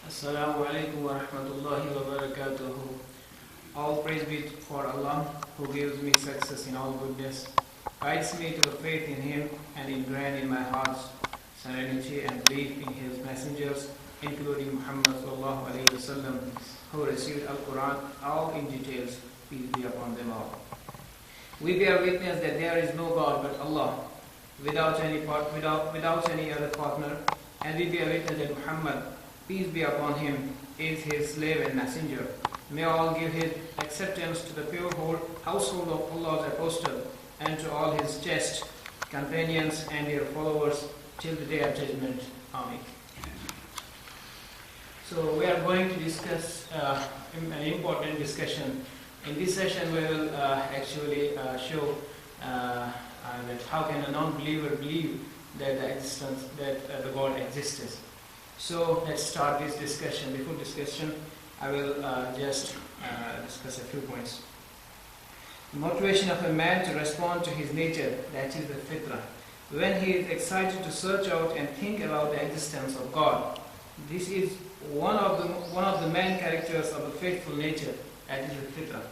Assalamu alaikum wa rahmatullahi wa barakatuhu. All praise be for Allah who gives me success in all goodness, guides me to the faith in Him and ingrain in my heart serenity and belief in His messengers, including Muhammad sallallahu alayhi wasallam, who received Al-Quran all in details, peace be upon them all. We bear witness that there is no God but Allah, without any other partner, and we bear witness that Muhammad, peace be upon him, is his slave and messenger. May all give his acceptance to the pure household of Allah's apostle and to all his chaste companions and their followers till the day of judgment. Amen. So we are going to discuss an important discussion. In this session we will actually show that how can a non-believer believe that the God exists. So let's start this discussion. Before discussion, I will just discuss a few points. The motivation of a man to respond to his nature, that is the fitrah. When he is excited to search out and think about the existence of God, this is one of the main characters of the faithful nature, that is the fitrah.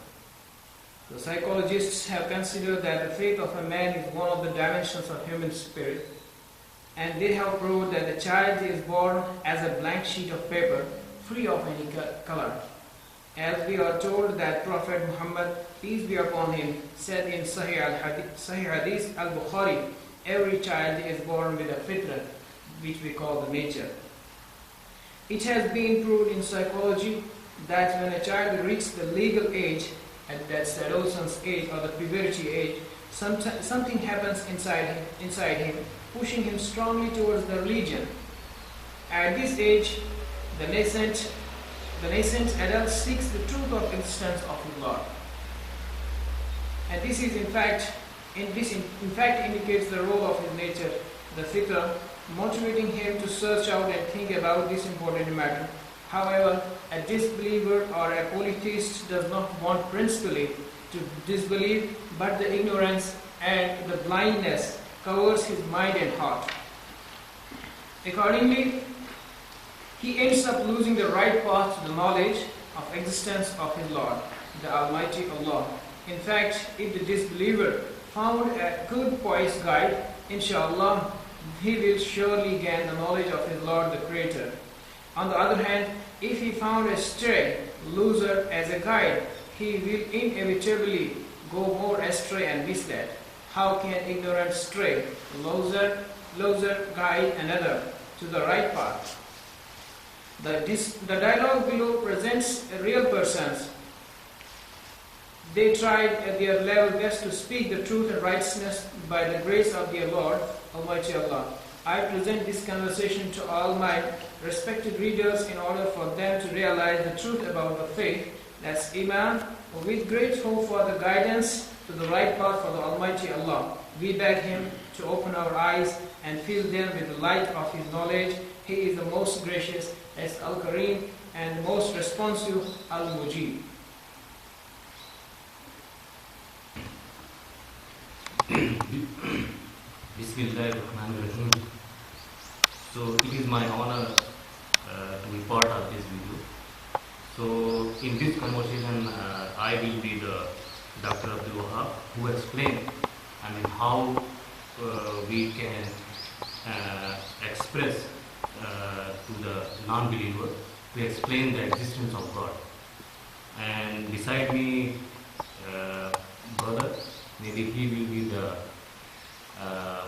The psychologists have considered that the faith of a man is one of the dimensions of human spirit, and they have proved that the child is born as a blank sheet of paper, free of any color. As we are told that Prophet Muhammad, peace be upon him, said in Sahih Hadith al-Bukhari, every child is born with a fitrah, which we call the nature. It has been proved in psychology that when a child reaches the legal age, at that adolescence age or the puberty age, something happens inside him, pushing him strongly towards the religion. At this age, the nascent adult seeks the truth of existence of his Lord. And this is in fact indicates the role of his nature, the fitrah, motivating him to search out and think about this important matter. However, a disbeliever or a polytheist does not want principally to disbelieve, but the ignorance and the blindness covers his mind and heart. Accordingly, he ends up losing the right path to the knowledge of existence of his Lord, the Almighty Allah. In fact, if the disbeliever found a good pious guide, inshallah, he will surely gain the knowledge of his Lord, the Creator. On the other hand, if he found a stray loser as a guide, he will inevitably go more astray and misled. How can ignorant stray loser guide another to the right path? The dialogue below presents real persons. They tried at their level best to speak the truth and righteousness by the grace of their Lord, Almighty Allah. I present this conversation to all my respected readers in order for them to realize the truth about the faith, that's Iman, with great hope for the guidance to the right path for the Almighty Allah. We beg Him to open our eyes and fill them with the light of His knowledge. He is the most gracious, as Al-Kareem, and the most responsive, Al-Mujib. Bismillahirrahmanirrahim. So it is my honor to be part of this video. So in this conversation, I will be the Dr. Abdul Wahab, who explain how we can express to the non-believer to explain the existence of God. And beside me, brother, maybe he will be the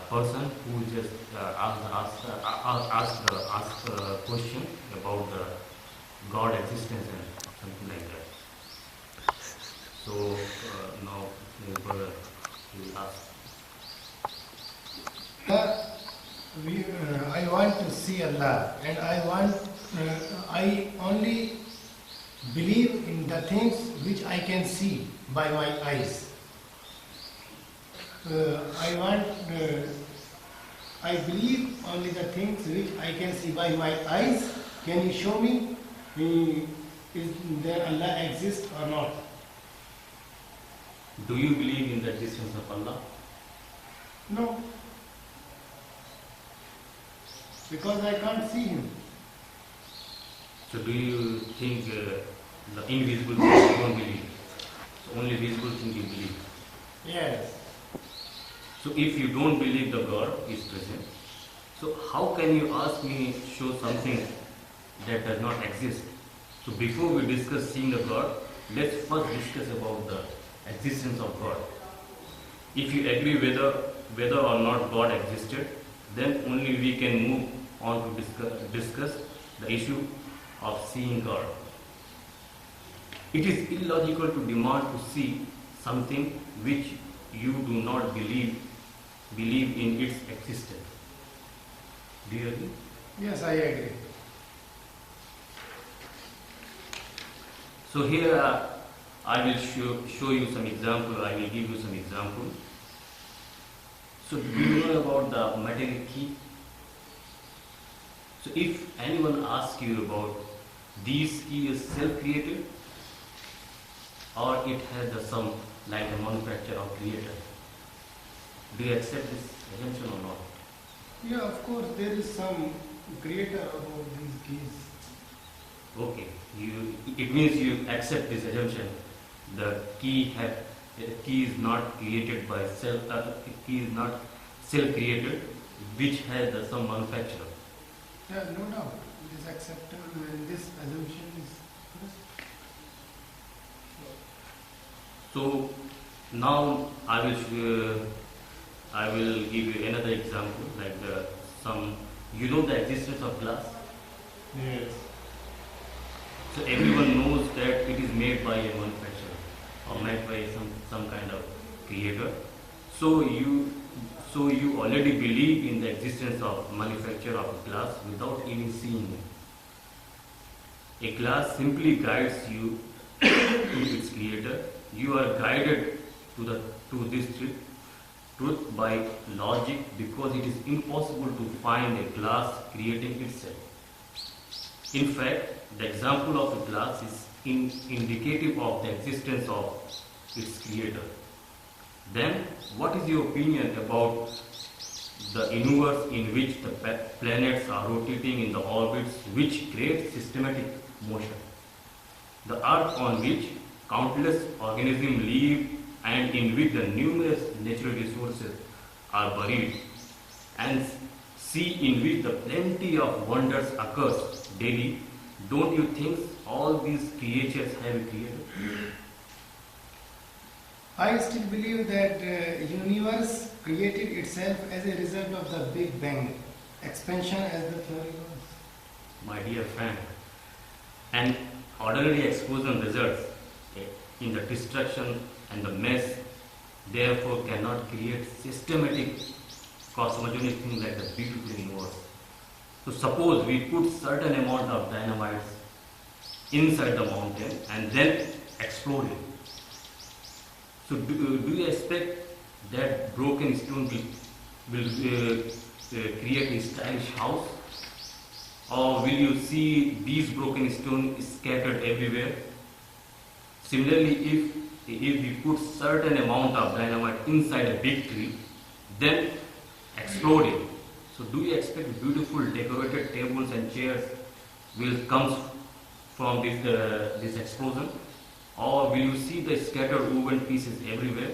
person who just ask a question about the God existence and something like that. So now, brother, will ask. I want to see Allah, and I only believe in the things which I can see by my eyes. I believe only the things which I can see by my eyes. Can you show me is there Allah exists or not? Do you believe in the existence of Allah? No. Because I can't see Him. So do you think the invisible things you don't believe? So only visible things you believe. Yes. So if you don't believe the God is present, so how can you ask me show something that does not exist? So before we discuss seeing the God, let's first discuss about the existence of God. If you agree whether or not God existed, then only we can move on to discuss the issue of seeing God. It is illogical to demand to see something which you do not believe in its existence. Do you agree? Yes, I agree. So here I will show you some example. I will give you some example. So do you know about the material key? So if anyone asks you about this key is self-created or it has the some like the manufacturer or creator, do you accept this assumption or not? Yeah, of course, there is some creator about these keys. Okay, it means you accept this assumption. The key is not created by self. Key is not self-created, which has some manufacturer. Yeah, no doubt. It is acceptable and this assumption is correct. So now I will give you another example, like the existence of glass. Yes. So everyone knows that it is made by a manufacturer or made by some kind of creator. So you already believe in the existence of manufacture of glass without even seeing it. A glass simply guides you to its creator. You are guided to this truth by logic because it is impossible to find a glass creating itself. In fact, the example of a glass is indicative of the existence of its creator. Then, what is your opinion about the universe in which the planets are rotating in the orbits which create systematic motion? The earth on which countless organisms live and in which the numerous natural resources are buried, and sea in which the plenty of wonders occurs daily. Don't you think all these creatures have a creator? I still believe that universe created itself as a result of the Big Bang expansion, as the theory goes. My dear friend, an ordinary explosion results in the destruction and the mess, therefore cannot create systematic cosmogonic thing like the beautiful universe. So suppose we put certain amount of dynamite inside the mountain and then explode it. So do you expect that broken stone will create a stylish house? Or will you see these broken stones scattered everywhere? Similarly, if we put certain amount of dynamite inside a big tree, then explode it. So do you expect beautiful decorated tables and chairs will come from this explosion? Or will you see the scattered woven pieces everywhere?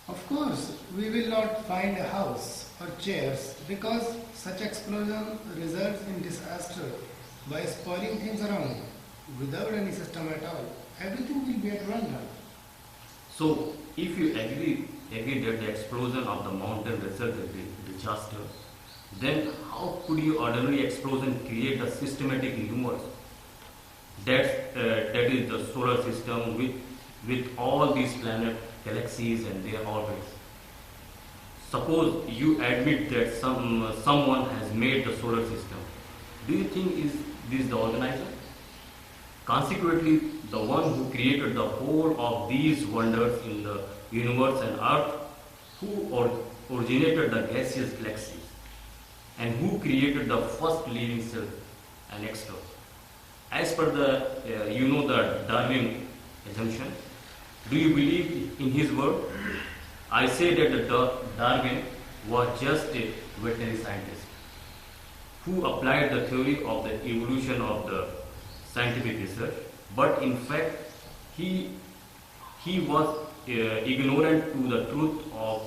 Of course, we will not find a house or chairs because such explosion results in disaster by spoiling things around. Without any system at all, everything will be at random. So, if you agree that the explosion of the mountain resulted in disaster, then how could your ordinary explosion create a systematic universe? That is the solar system with all these planets, galaxies and their orbits. Suppose you admit that someone has made the solar system. Do you think is this the organizer? Consequently, the one who created the whole of these wonders in the universe and earth, who originated the gaseous galaxies, and who created the first living cell and extra. As per the the Darwin assumption, do you believe in his word? I say that Darwin was just a veterinary scientist who applied the theory of the evolution of the scientific research, but in fact he was ignorant to the truth of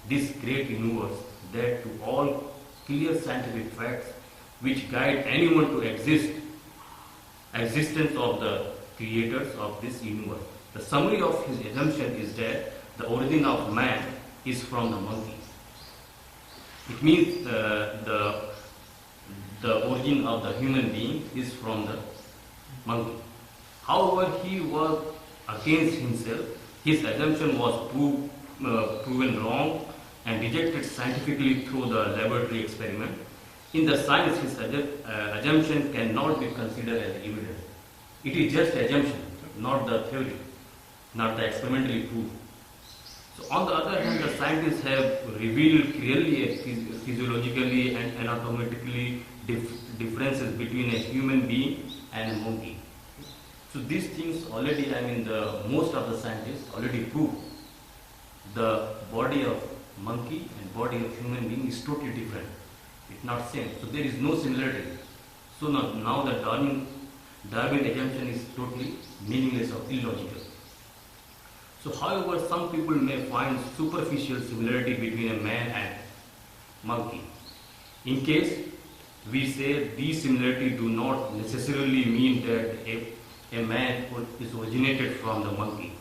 this great universe, that to all clear scientific facts which guide anyone to existence of the creators of this universe. The summary of his assumption is that the origin of man is from the monkey. It means the origin of the human being is from the monkey. However, he was against himself. His assumption was proven wrong and rejected scientifically through the laboratory experiment. In the science, his assumption cannot be considered as evidence. It is just assumption, not the theory, not the experimentally proved. So on the other hand, the scientists have revealed clearly physiologically and anatomically differences between a human being and a monkey. So these things already, most of the scientists already proved the body of monkey and body of human being is totally different. It's not same. So there is no similarity. So now the Darwin assumption is totally meaningless or illogical. So however, some people may find superficial similarity between a man and monkey. In case we say these similarities do not necessarily mean that a man is originated from the monkey.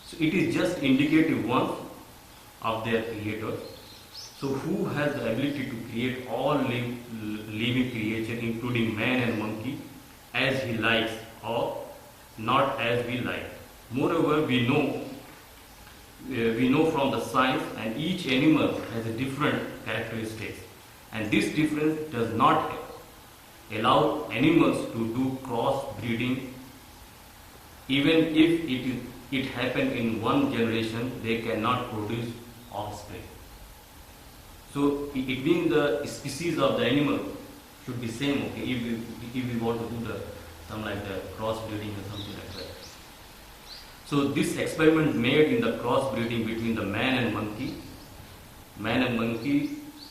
So it is just indicative one of their creators. So who has the ability to create all living creatures, including man and monkey, as he likes or not as we like. Moreover, we know from the science, and each animal has a different characteristics, and this difference does not allow animals to do cross breeding. Even if it happened in one generation, they cannot produce offspring. So it means the species of the animal should be same. Okay, if we want to do some like the cross breeding or something like that. So this experiment made in the cross breeding between the man and monkey,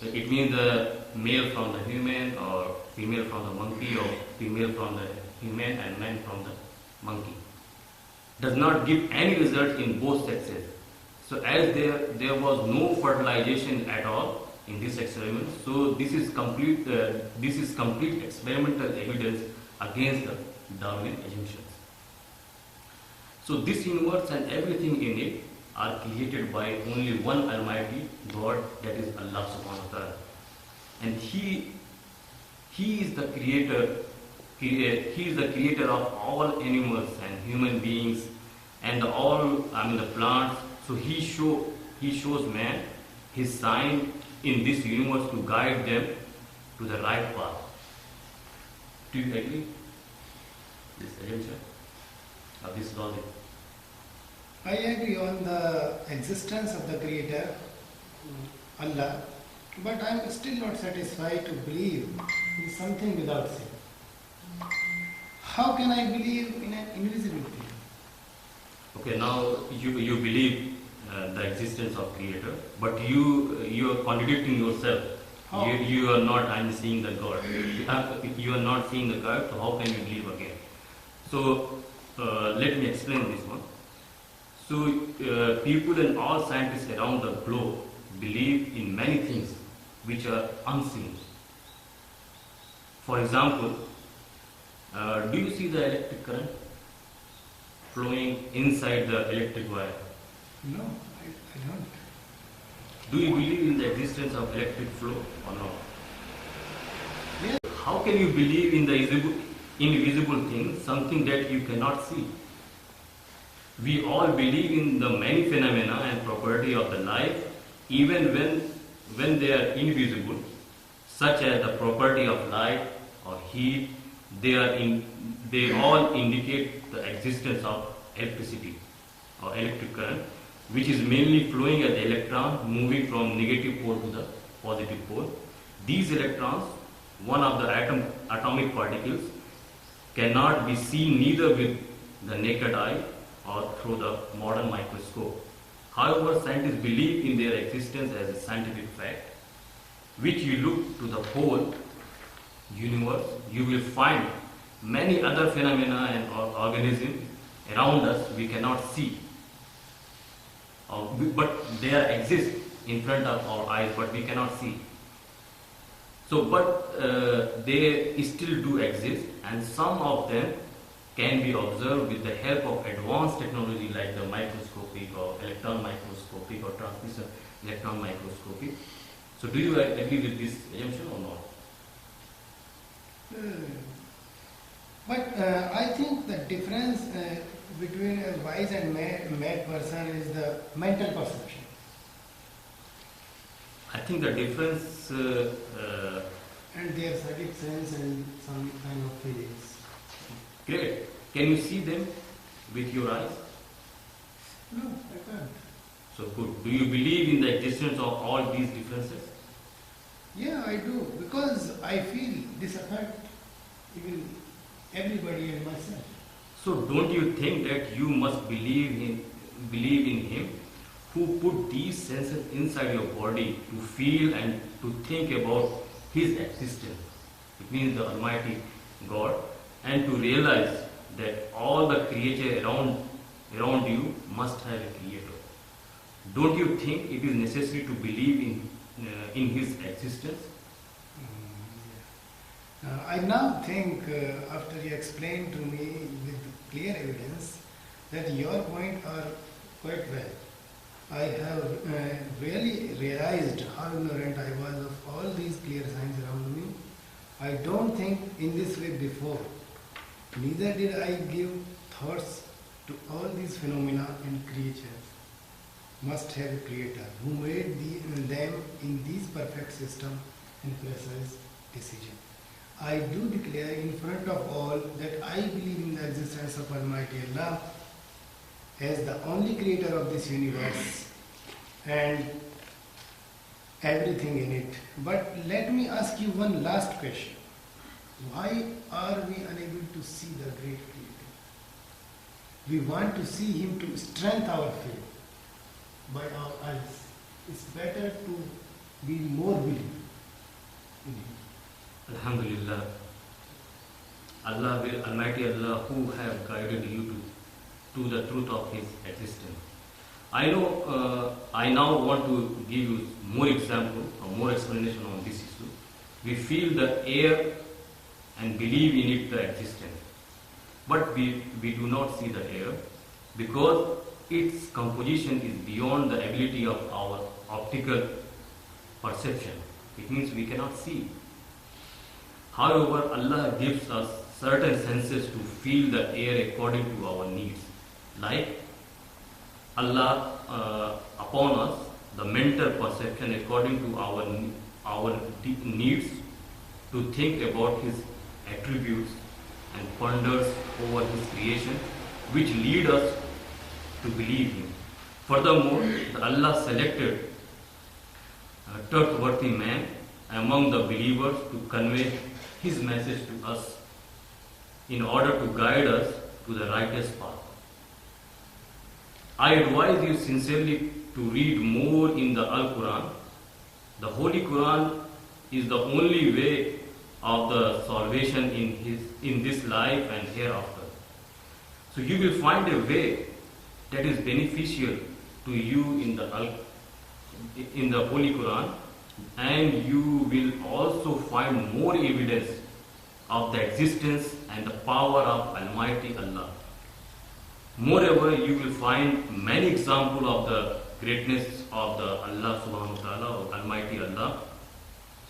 it means the male from the human or female from the monkey or female from the human and man from the monkey, does not give any result in both sexes. So as there was no fertilization at all in this experiment, so this is complete experimental evidence against the Darwin assumptions. So this universe and everything in it are created by only one Almighty God, that is Allah subhanahu wa ta'ala. And He is the creator. He is the creator of all animals and human beings and the plants. So He shows man His sign in this universe to guide them to the right path. Do you agree? This assumption of this logic. I agree on the existence of the Creator, Allah, but I am still not satisfied to believe in something without sin. How can I believe in an invisible thing? Okay, now you believe the existence of Creator, but you are contradicting yourself. How? You are not seeing the God. You are not seeing the God, so how can you believe again? So let me explain this one. So people and all scientists around the globe believe in many things which are unseen. For example, do you see the electric current flowing inside the electric wire? No, I don't. Do you believe in the existence of electric flow or not? Yes. How can you believe in the invisible thing, something that you cannot see? We all believe in the many phenomena and property of the life, even when they are invisible, such as the property of light or heat. They all indicate the existence of electricity or electric current, which is mainly flowing as electron moving from negative pole to the positive pole. These electrons, one of the atomic particles, cannot be seen neither with the naked eye or through the modern microscope. However, scientists believe in their existence as a scientific fact, which you look to the pole universe, you will find many other phenomena and organisms around us we cannot see. But they exist in front of our eyes, but we cannot see. So, but they still do exist, and some of them can be observed with the help of advanced technology like the microscopic or electron microscopic or transmission electron microscopic. So, do you agree with this assumption or not? But I think the difference between a wise and mad person is the mental perception. I think the difference. And their sadic sense and some kind of feelings. Great. Can you see them with your eyes? No, I can't. So good. Do you believe in the existence of all these differences? Yeah, I do, because I feel this affect even everybody and myself. So don't you think that you must believe in Him who put these senses inside your body to feel and to think about His existence? It means the Almighty God, and to realize that all the creature around you must have a creator. Don't you think it is necessary to believe in His existence? I now think, after you explained to me with clear evidence, that your points are quite well. I have really realized how ignorant I was of all these clear signs around me. I don't think in this way before. Neither did I give thoughts to all these phenomena and creatures must have a creator who made them in this perfect system and precise decision. I do declare in front of all that I believe in the existence of Almighty Allah as the only creator of this universe and everything in it. But let me ask you one last question. Why are we unable to see the great creator? We want to see him to strengthen our faith by our eyes. It's better to be more believing in him. Alhamdulillah. Almighty Allah, who have guided you to the truth of His existence. I now want to give you more example or more explanation on this issue. We feel the air and believe in it the existence, but we do not see the air because its composition is beyond the ability of our optical perception. It means we cannot see. However, Allah gives us certain senses to feel the air according to our needs. Like Allah upon us the mental perception according to our needs to think about His attributes and ponders over His creation, which lead us to believe Him. Furthermore, Allah selected a trustworthy man among the believers to convey His message to us in order to guide us to the righteous path. I advise you sincerely to read more in the Al-Quran. The Holy Quran is the only way of the salvation in this life and hereafter. So you will find a way that is beneficial to you in the Holy Quran, and you will also find more evidence of the existence and the power of Almighty Allah. Moreover, you will find many examples of the greatness of the Allah subhanahu wa ta'ala, or Almighty Allah,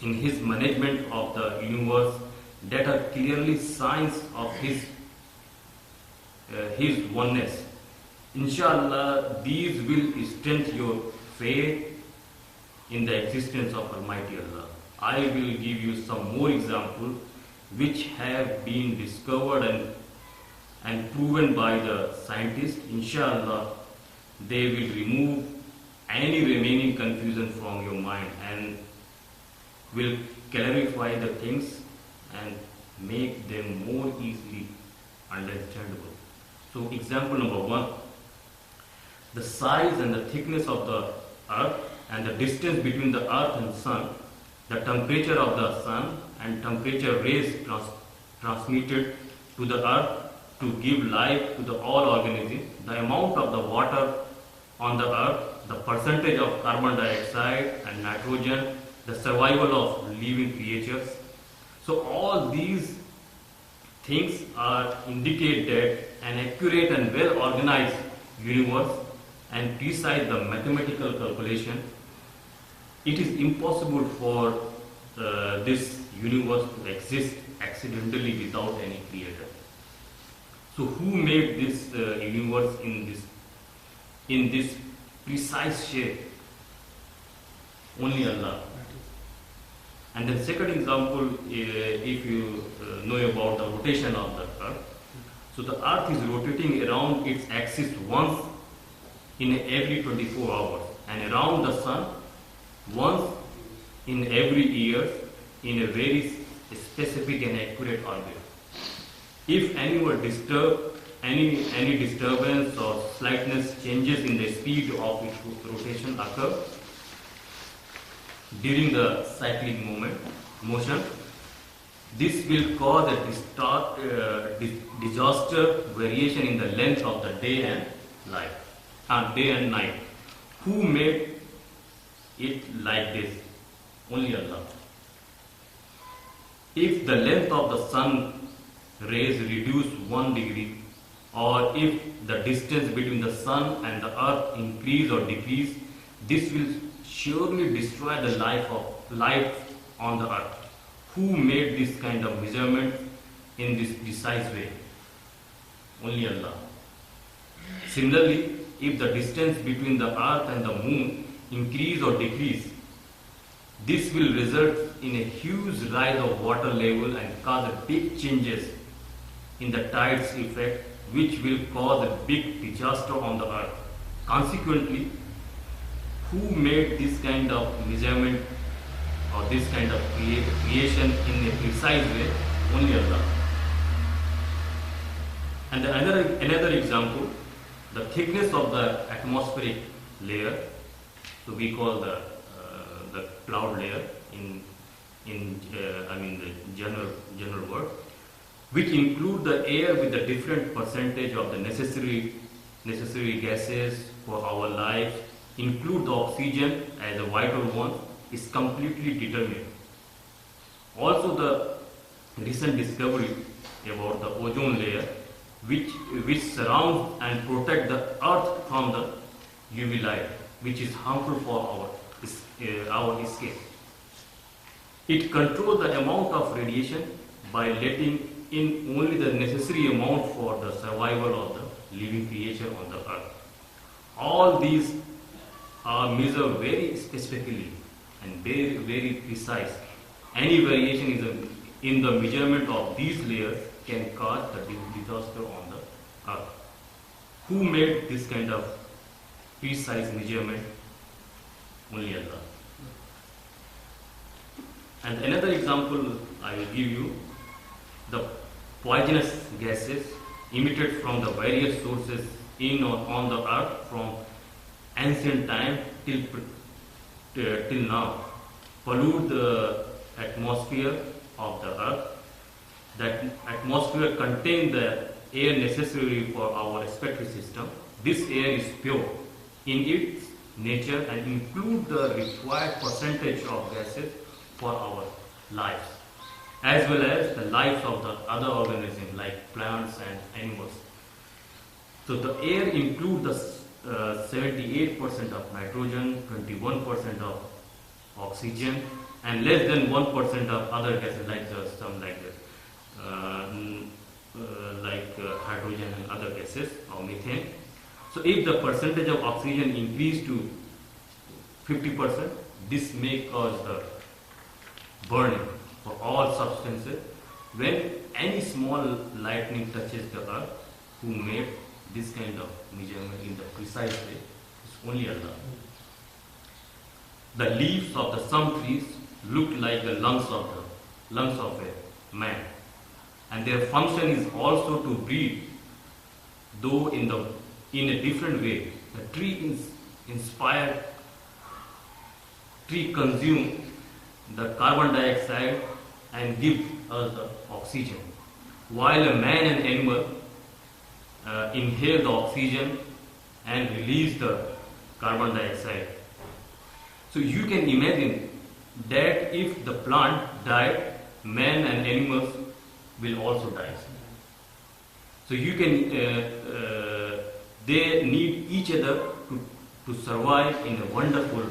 in His management of the universe that are clearly signs of His oneness. Inshallah, these will strengthen your faith in the existence of Almighty Allah. I will give you some more examples which have been discovered and proven by the scientists. Inshallah, they will remove any remaining confusion from your mind and will clarify the things and make them more easily understandable. So, example number 1, the size and the thickness of the earth and the distance between the earth and sun, the temperature of the sun and temperature rays transmitted to the earth to give life to the all organisms, the amount of the water on the earth, the percentage of carbon dioxide and nitrogen, the survival of living creatures. So all these things are indicate that an accurate and well organized universe and precise the mathematical calculation, it is impossible for this universe to exist accidentally without any creator. So who made this universe in this precise shape? Only Allah. And the second example, if you know about the rotation of the earth, so the earth is rotating around its axis once in every 24 hours and around the sun once in every year in a very specific and accurate orbit. If any disturbance or slightness changes in the speed of its rotation occur during the cyclic motion, this will cause a disaster variation in the length of the day and night. Who made it like this? Only Allah. If the length of the sun rays reduce 1 degree, or if the distance between the sun and the earth increase or decrease, this will surely destroy the life on the earth. Who made this kind of measurement in this precise way? Only Allah. Similarly, if the distance between the earth and the moon increase or decrease, this will result in a huge rise of water level and cause a big changes in the tides effect, which will cause a big disaster on the earth. Consequently, who made this kind of measurement or this kind of creation in a precise way? Only Allah. And another example, the thickness of the atmospheric layer, so we call the cloud layer in the general word, which include the air with a different percentage of the necessary gases for our life, include the oxygen as a vital one, is completely determined. Also, the recent discovery about the ozone layer, which surrounds and protect the earth from the UV light, which is harmful for our skin. It controls the amount of radiation by letting in only the necessary amount for the survival of the living creature on the earth. All these are measured very specifically and very, very precise. Any variation in the measurement of these layers can cause the disaster on the earth. Who made this kind of precise measurement? Only Allah. And another example I will give you, the poisonous gases emitted from the various sources in or on the earth from ancient time till now pollute the atmosphere of the earth. That atmosphere contains the air necessary for our respiratory system. This air is pure in its nature and include the required percentage of gases for our lives, as well as the lives of the other organisms like plants and animals. So the air includes the 78% of nitrogen, 21% of oxygen, and less than 1% of other gases like hydrogen and other gases or methane. So if the percentage of oxygen increase to 50%, this may cause the burning for all substances. When any small lightning touches the earth, who made this kind of measurement in the precise way? It's only Allah. The leaves of the some trees look like the lungs of a man, and their function is also to breathe, though in a different way. The tree consumes the carbon dioxide and give us the oxygen, while a man and animal inhale the oxygen and release the carbon dioxide. So you can imagine that if the plant died, man and animals will also die. So you can, they need each other to survive in a wonderful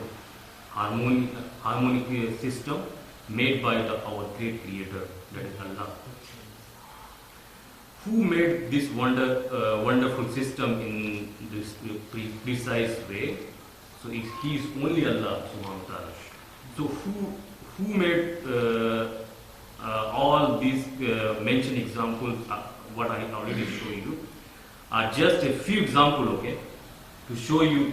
harmonic system made by our great creator, that is Allah. Who made this wonderful system in this precise way? So He is only Allah subhanahu wa ta'ala. So who made all these mentioned examples, what I already showed you, are just a few examples, okay, to show you,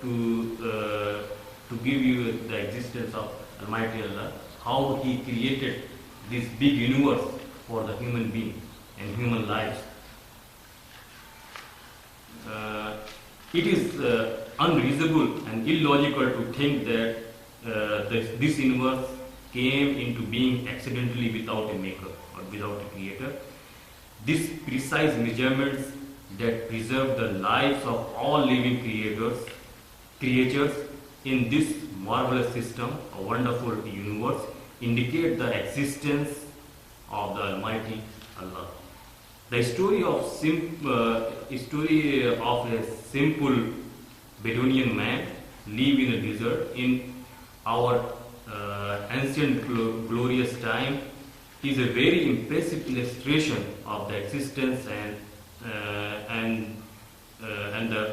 to give you the existence of Almighty Allah, how He created this big universe for the human being and human lives. It is unreasonable and illogical to think that this universe came into being accidentally without a maker or without a creator. These precise measurements that preserve the lives of all living creatures in this marvelous system, a wonderful universe, indicate the existence of the Almighty Allah. The story of a simple Bedouin man live in a desert in our ancient glorious time is a very impressive illustration of the existence and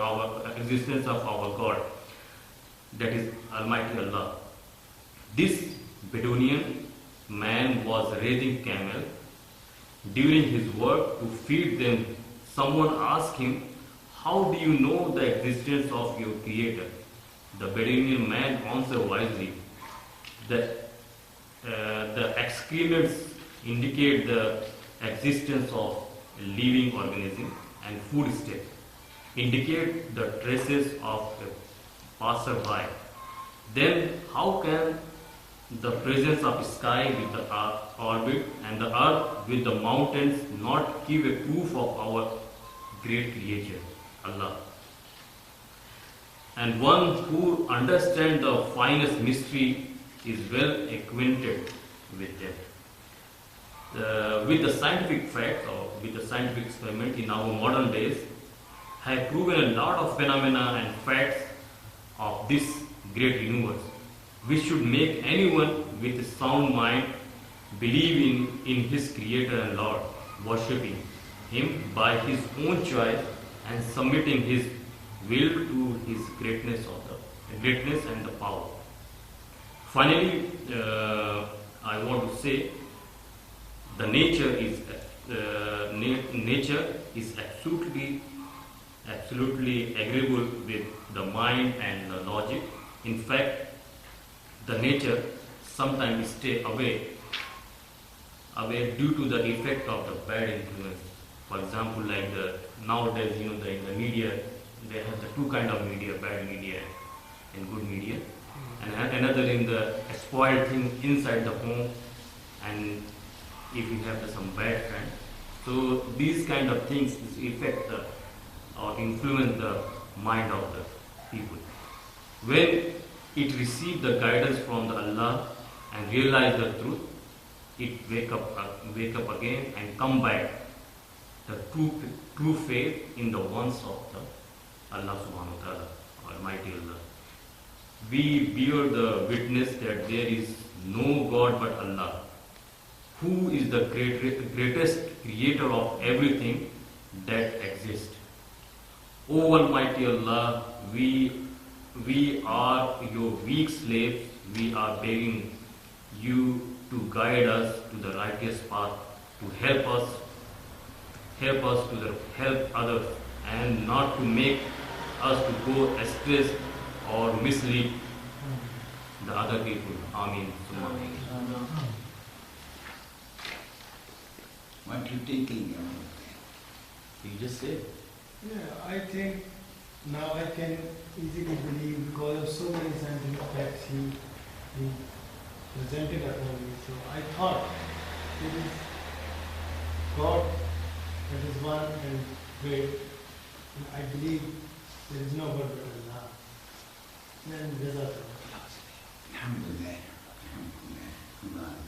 our existence of our God, that is Almighty Allah. This Bedouin man was raising camel. During his work to feed them, someone asked him, "How do you know the existence of your Creator?" The Bedouin man answered wisely that the excrements indicate the existence of a living organism, and footsteps indicate the traces of a passerby. Then how can the presence of sky with the orbit and the earth with the mountains not give a proof of our great creator, Allah? And one who understands the finest mystery is well acquainted with them. With the scientific facts or with the scientific experiment in our modern days have proven a lot of phenomena and facts of this great universe, which should make anyone with a sound mind believe in his Creator and Lord, worshipping Him by his own choice and submitting his will to his greatness and the power. Finally, I want to say the nature is absolutely agreeable with the mind and the logic. In fact, the nature sometimes stay away due to the effect of the bad influence. For example, like nowadays, in the media, they have the two kind of media, bad media and good media, and another in the spoiled thing inside the home, and if you have some bad friend. So these kind of things affect or influence the mind of the people. When it receives the guidance from the Allah and realize the truth, it wake up again and come back the true faith in the ones of the Allah subhanahu wa ta'ala, Almighty Allah. We bear the witness that there is no God but Allah, who is the greatest creator of everything that exists. O Almighty Allah, we are your weak slaves. We are begging you to guide us to the righteous path, to help us to help others, and not to make us to go astray or mislead the other people. Ameen. What you thinking? You just say. Yeah, I think now I can easily believe because of so many scientific facts he presented upon me. So I thought it is God that is one and great. And I believe there is no God but Allah. Then Jazakallah. Alhamdulillah. Alhamdulillah. Allah